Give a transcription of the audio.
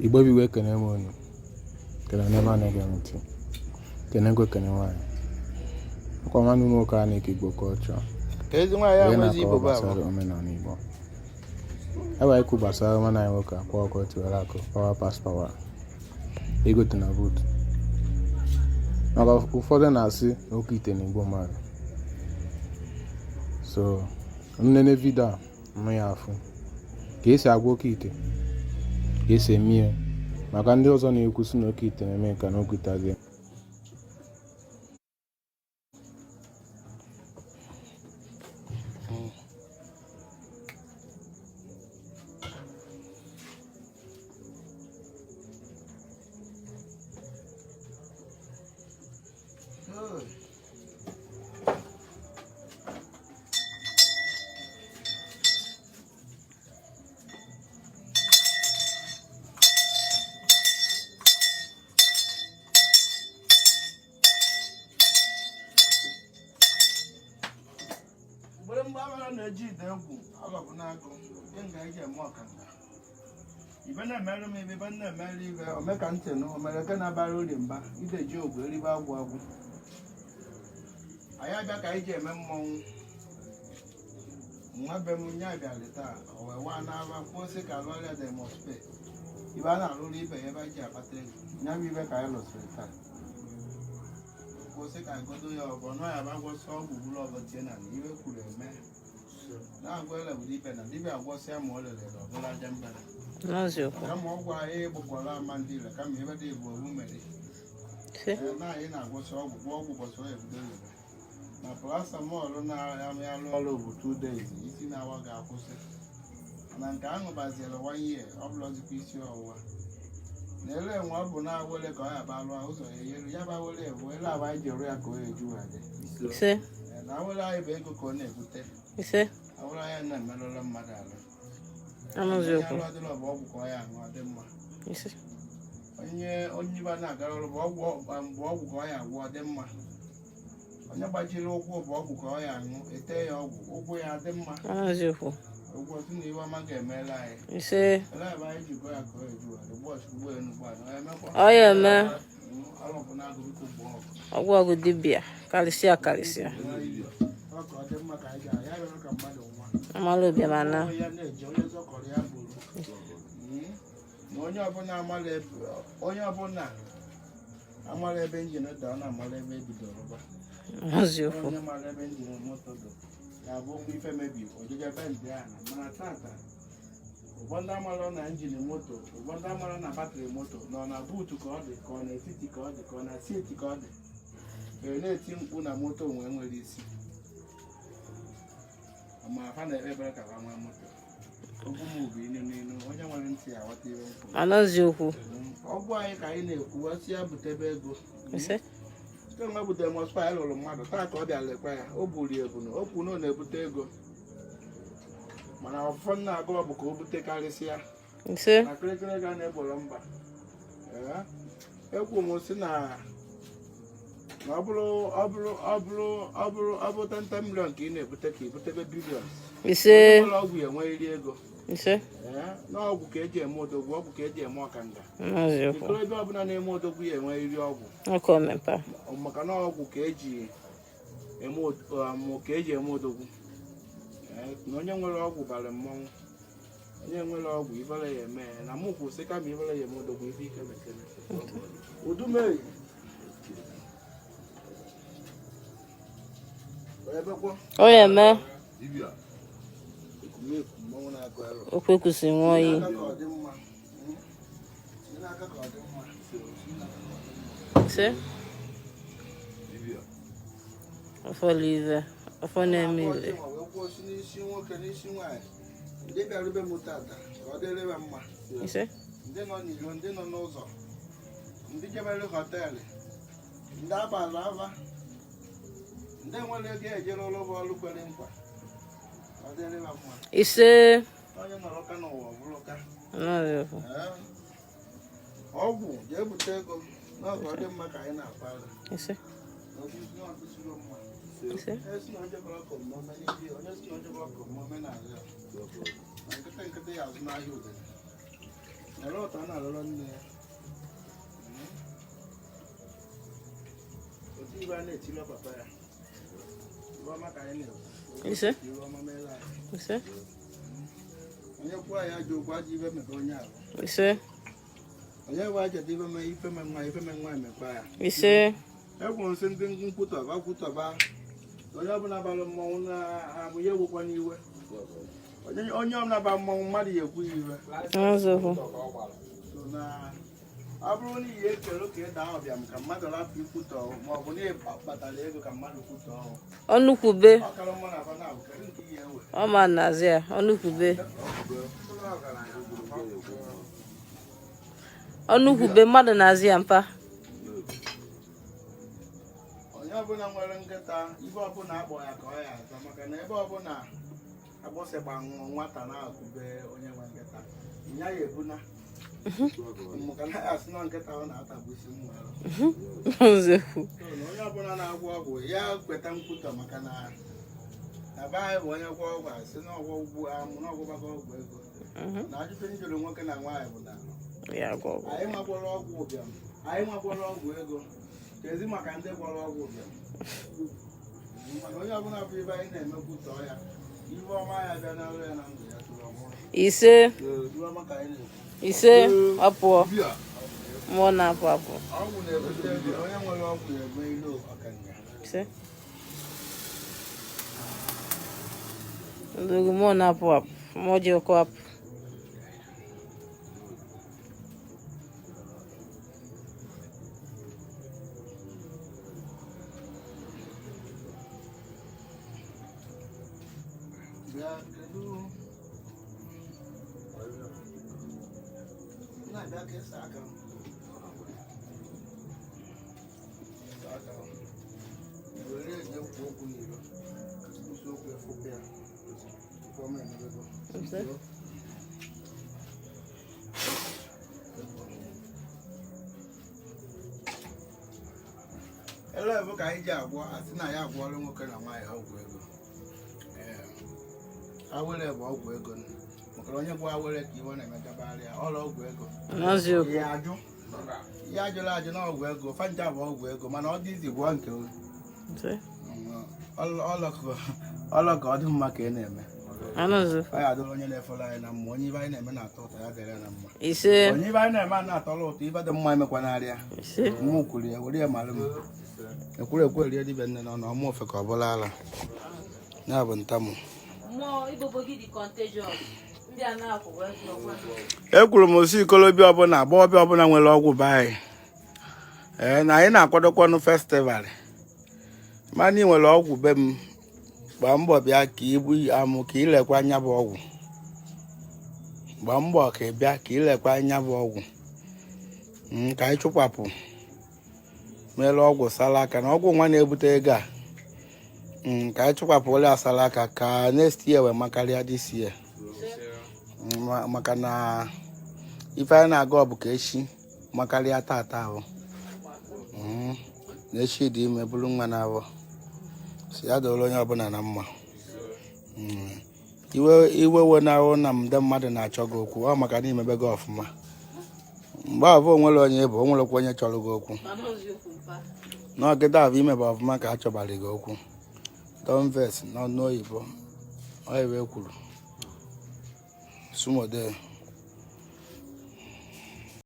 Igbo biwe kene mono. Kene nema nege mti. Kene go kene wai. Kwa manu mo ka ne Igbo culture. Kezi nwa ya mwezi Igbo baba. Omenala Igbo. Ewa iku basara mana ya woka kwa oko tiwara ko power pass power. Ego tena vote. Maka ụfọdụ na-asị oke ite na-egbu mmadụ. So, nnene vidio a mụ ya afụ ka esi agwa oke ite, ka esi eme ya, maka ndị ọzọ na-ekwusi na oke ite na-eme ka na oke ite adịghị. Ibana mero me bana meri ve o me kan tenu o mere kana baro ri mba ide je ogu eri ba agwu agwu aya bia ka ije eme mmon nwa be mu nya bia leta o we wa na ba ko se ka lo le de mo spe ibana ro ri be ye ba je apate nya bi be ka lo leta ko se ka godo yo bo no ya ba go so ogu lo bo tie na ni ibe kure me na go le bu di be na di be agwo se mo le le lo la jamba Nazio. Kama ogwa ebo kola mandile kama ebe de bo umere. Na ye na agwo so ogwo bo so e bude le. Na plasa mo lo na ya me alo all over 2 days. Isi na wa ga akwụsị. Na nke ahụ bazile 1 year, ọ bụla dị isi ọwa. Na ele nwa bụ na wele ka ya ba alụ ụzọ yelu ya ba wele ebu ele aba ije rụ ya ka o eju ade. Ise. Na wele anyị bụ ego ka ọ na-ebute. Ise. Awụla ya na emelụla mmadụ alụ. Anazio. Ise. Onye ba na-agara ọrụ bụ ọgwụ ka ọ ya agwọ dị mma. Onye gbajiri ụkwụ bụ ọgwụ ka ọ ya aṅụ ete ya ọgwụ ụkwụ ya dị mma. Anazio. Ụgwọ si na iwe ọma ga-emela anyị. Ise. Ele ebe anyị jikọ ya ka ọ eju ala ụgbọchị ụgbọ elu gbara ọ emekwa. Ọ ya eme. Alọpụ na-agụ biko gbọọ. Ọgwụ dibia kalisia. Ọ ka ọ dị mma ka anyị ga ya rịọrọ ka mmadụ nwa. Amalo bia mana. Ya na-eje onye zọkọrọ ya bụrụ. Onye ọbụla amara ebe injin da ọ na-amara ebe ebidoro ba. Onye mara ebe injin moto do ya bụ mgbe ife mebiri ojije ebe ndị a na mana tata ụfọdụ amara na injin moto ụfọdụ amara na batrị moto nọ na buutu ka ọ dị ka ọ na-etiti ka ọ dị ka ọ na sieti ka ọ dị na-eti mkpu na moto nwere isi ma ha na-ekpe ebere ka ha nwee moto onye nwere ntị ya aghọta ihe okwu. Anaziokwu. Ọgwụ anyị ka anyị na-ekwu wasi ya butebe ego. Ise. Site nwa butere mọspa ya lụrụ mmadụ taa ka ọ bịa lekwa ya o buru ebu na okwu na ọ na-ebute ego mana ọfụfọ na-agụ ọ bụ ka o bute karịsịa. Ise. Na kịrịkịrị ga na-egboro mba ekwu m si na ọ bụrụ 10 million ka ị na-ebute ka ibutebe bilion. Ise. Ọgwụ ya enweghị ego. Ise. N'ọgwụ ka eji eme odogwu ọgwụ ka eji eme ọkanga. Anaziokwu. Ebe ọbụla na-eme odogwu ya enweghị ọgwụ. Ọkọ mepa. Maka na ọgwụ ka eji eme odogwu. Na onye nwere ọgwụ bara mmọnwụ. Onye nwere ọgwụ ibere ya eme na mụ kwụsị kama ibere ya eme odogwu ife ike mekere. Udumeri. Ọ ya eme. Okwe kusi nwoyi. Ise. Ofo live. Ofo na-emile. Ise. Ndị nọ n'ilo, ndị nọ n'ụzọ, ndị jebere họteelụ, ndị abalị ava, ndị nwere ego ejere ụlọ bụ ọrụ kwere nkwa. Ise. Onye nọrọ ka n'ụwa bụrụ ka. Ọgwụ ga-ebute ego n'ọgụ ọ dị mma ka anyị na-akpara. Ise. Ise. Onye si na onye bụrụ ọkụ mmụme n'ibi, onye si na onye bụrụ ọkụ mmụme n'ala ya. Na nkịtị ya azụ n'ahịa obodo. Hello, Tana, hello, Ise? Ise? Ise? Ise? Onye ọbụla ba mmọnwụ mmadụ ya ekwu iwe. Ọ bụrụ na ihe ekere ka ịda ọbịa m ka mmadụ rapụ ikwutọ ma ọ bụ na ịkpatara ego ka mmadụ kwutọ Ọnụkwube. ọ kara mma na bana bụ kedu nke ihe ewe. Ọ ma nazi ya, ọnụkwube. Ọnụkwube mmadụ nazi ya mpa. Onye ọbụla nwere nkịta ibe ọbụla akpọ ya ka ọ ya aza maka na ebe ọbụla agbọsịgba nwata na-akụbe onye nwe nkịta nya ya ebuna maka na ya asị na nkịta ọ na-atagbusi onye ọbụla na-agwọ ọgwụ ya kweta nkwutọ maka na be anyị bụ onye gwọ ọgwụ asị na ọgwọ ugbu amụ na ọgwụgbago ọgwụ ego na ajụjụ ndị jụrụ nwoke na nwaanyị bụ na anyị nwagwọrọ ọgwụ ụbịam anyị nwagwọrọ ọgwụ ego kezi maka ndị gwọrọ ọgwụ ụbịam mana onye ọbụla bụ ibe anyị na-emekwutọ ya ibe ọma ya bịa n'ọrụ ya na ndụ ya tụrụ ọmụrụ ise ibe ọma ka anyị na-ekwu ise apụọ mmụọ na-apụ apụ ọgwụ na-ebute ego onye nwere ọgwụ na-eme ilu ọkanya ise ndogo mmụọ na-apụ apụ mmụọ ji ọkụ apụ ele bụ ka anyị ji agwọ asị na ya agwọrọ nwoke na nwaanyị ọgwụ ego awere bụ ọgwụ ego maka onye bụ awere ka iwe na-emegabara ya ọrụ ọgwụ ego ihe ajụrụ ajụ na ọgwụ ego fanja bụ ọgwụ ego mana ọ dị izi gwụọ nke ọlọ ka ọ dị mma ka ị na-eme ọ ya adụrụ onye na-efere anyị na mma onye ibe anyị na-eme na-atọ ụtọ ya dịrị na mma onye ibe anyị na-eme na-atọrọ ụtọ ibe dị mma emekwanarịa mma kwuru ya were ya mara m ekwuru ekwu erie dibịa nne na ọma ofe ka ọ bụla ala ya bụ ntamụ ekwuru m osi ikolobịa ọbụla agbọghọbịa ọbụla nwere ọgwụ be anyị na anyị na-akwadokwanụ festival mana ị nwere ọgwụ be m gbaa mbọ bịa ka ibu amụ ka ilekwa anya bụ ọgwụ gbaa mbọ ka ị bịa ka ilekwa anya bụ ọgwụ ka anyị chụkwapụ mere ọgwụ sala aka na ọgwụ nwa na-ebute ego a ka anyị chụkwapụ ole asala aka ka next year wee makarịa this year maka na ife anyị na-aga ọ bụ ka echi makarịa tata ahụ na echi dị ime bụrụ nwa na abụọ si ya dọrọ onye ọbụla na mma iwe we na ahụ na ndị mmadụ na-achọ gị okwu ọ maka na imebe gị ọfụma mgbe abụ onwere onye bụ onwerekwa onye chọrọ gị okwu n'ọgịda abụ imebe ọfụma ka a chọbara gị okwu don ves n'ọnụ oyibo oyibo ekwuru sumode